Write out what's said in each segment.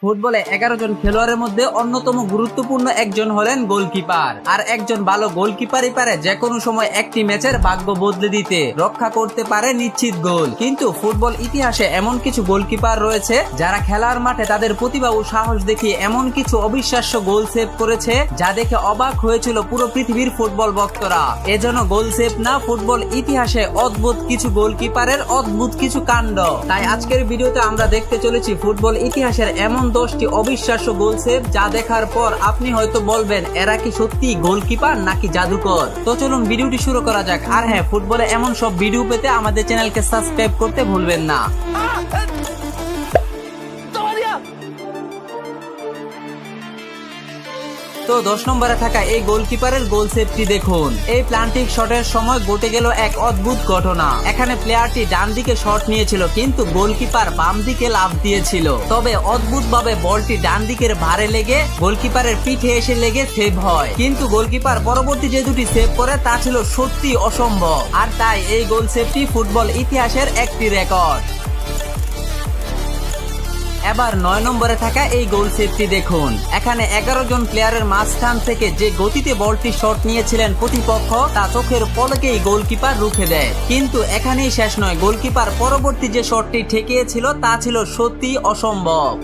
ফুটবলে 11 জন খেলোয়াড়ের মধ্যে অন্যতম গুরুত্বপূর্ণ একজন হলেন গোলকিপার। আর একজন ভালো গোলকিপারই পারে যে কোনো সময় একটি ম্যাচের ভাগ্য বদলে দিতে, রক্ষা করতে পারে নিশ্চিত গোল। কিন্তু ফুটবল ইতিহাসে এমন কিছু গোলকিপার রয়েছে যারা খেলার মাঠে তাদের প্রতিভা ও সাহস দেখিয়ে এমন কিছু অবিশ্বাস্য গোল সেভ করেছে যা দেখে অবাক হয়েছিল পুরো পৃথিবীর ফুটবল ভক্তরা। এজন্য গোল সেভ না, ফুটবল ইতিহাসে অদ্ভুত কিছু গোলকিপারের অদ্ভুত কিছু কাণ্ড। তাই আজকের ভিডিওতে আমরা দেখতে চলেছি ফুটবল ইতিহাসের এমন 10টি অবিশ্বাস্য গোল সেভ যা দেখার পর আপনি হয়তো বলবেন এরা কি সত্যি গোলকিপার নাকি জাদুকর। তো চলুন ভিডিওটি শুরু করা যাক। আর হ্যাঁ, ফুটবলে এমন সব ভিডিও পেতে আমাদের চ্যানেলকে সাবস্ক্রাইব করতে ভুলবেন না। তো 10 নম্বরে থাকা এই গোলকিপারের গোল সেভটি দেখুন। এই প্লান্টিক শটের সময় ঘটে গেল এক অদ্ভুত ঘটনা। এখানে প্লেয়ারটি ডান দিকে শট নিয়েছিল কিন্তু গোলকিপার বাম দিকে লাফ দিয়েছিল। তবে অদ্ভুতভাবে বলটি ডান দিকের ভারে লেগে গোলকিপারের পিঠে এসে লেগে সেভ হয়। কিন্তু গোলকিপার পরবর্তী যে দুটি সেভ করে তা ছিল সত্যি অসম্ভব। আর তাই এই গোল সেভটি ফুটবল ইতিহাসের একটি রেকর্ড। এবার 9 নম্বরে থাকা এই গোল সেভটি দেখুন। এখানে 11 জন প্লেয়ারের মাঝখান থেকে যে গতিতে বলটি শট নিয়েছিলেন প্রতিপক্ষ তা চোখের পলকেই গোলকিপার রুখে দেয়। কিন্তু এখানেই শেষ নয়, গোলকিপার পরবর্তী যে শটটি ঠেকিয়েছিল তা ছিল সত্যি অসম্ভব।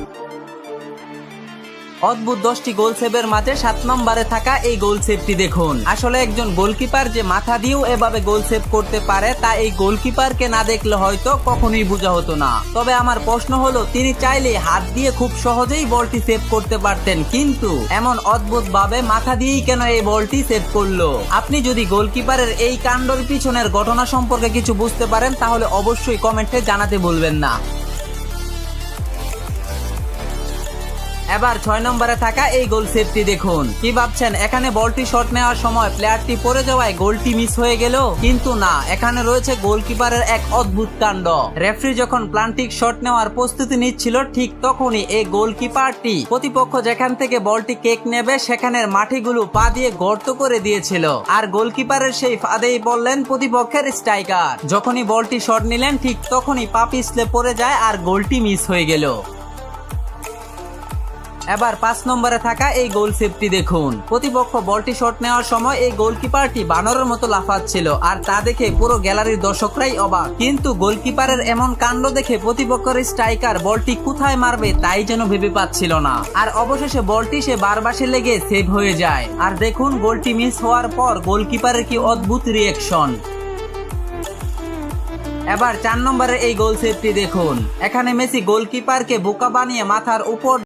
অদ্ভুত 10টি গোল সেভের মাঝে 7 নম্বরে থাকা এই গোল সেভটি দেখুন। আসলে একজন গোলকিপার যে মাথা দিয়েও এভাবে গোল সেভ করতে পারে তা এই গোলকিপারকে না দেখলে হয়তো কখনোই বোঝা হতো না। তবে আমার প্রশ্ন হলো, তিনি চাইলে হাত দিয়ে খুব সহজেই বলটি সেভ করতে পারতেন, কিন্তু এমন অদ্ভুত ভাবে মাথা দিয়েই কেন এই বলটি সেভ করলো? আপনি যদি গোলকিপারের এই কাণ্ডের পিছনের ঘটনা সম্পর্কে কিছু বুঝতে পারেন তাহলে অবশ্যই কমেন্টে জানাতে ভুলবেন না। এবার 6 নম্বরে থাকা এই গোল সেভটি দেখুন। কি ভাবছেন এখানে বলটি শট নেওয়ার সময় প্লেয়ারটি পড়ে যাওয়ায় গোলটি মিস হয়ে গেল? কিন্তু না, এখানে রয়েছে গোলকিপারের এক অদ্ভুত কাণ্ড। রেফারি যখন প্লান্টিক শট নেওয়ার প্রস্তুতি নিচ্ছিল ঠিক তখনই এই গোলকিপারটি প্রতিপক্ষ যেখান থেকে বলটি কেক নেবে সেখানের মাটিগুলো পা দিয়ে গর্ত করে দিয়েছিল। আর গোলকিপারের সেই ফাঁদেই বললেন প্রতিপক্ষের স্ট্রাইকার। যখনই বলটি শট নিলেন ঠিক তখনই পা পিছলে পড়ে যায় আর গোলটি মিস হয়ে গেল। এবার 5 নম্বরে থাকা এই গোল সেভটি দেখুন। প্রতিপক্ষ বলটি শট নেওয়ার সময় এই গোলকিপারটি বানরের মতো লাফাচ্ছিল আর তা দেখে পুরো গ্যালারির দর্শকরাই অবাক। কিন্তু গোলকিপারের এমন কাণ্ড দেখে প্রতিপক্ষের স্ট্রাইকার বলটি কোথায় মারবে তাই যেন ভেবে পাচ্ছিল না। আর অবশেষে বলটি সে বারবাসে লেগে সেভ হয়ে যায়। আর দেখুন গোলটি মিস হওয়ার পর গোলকিপারের কি অদ্ভুত রিঅ্যাকশন। এবার 4 নম্বরের এই গোল সেভটি দেখুন। এখানে মেসি গোলকিপারকে বোকা বানিয়ে মাথার উপর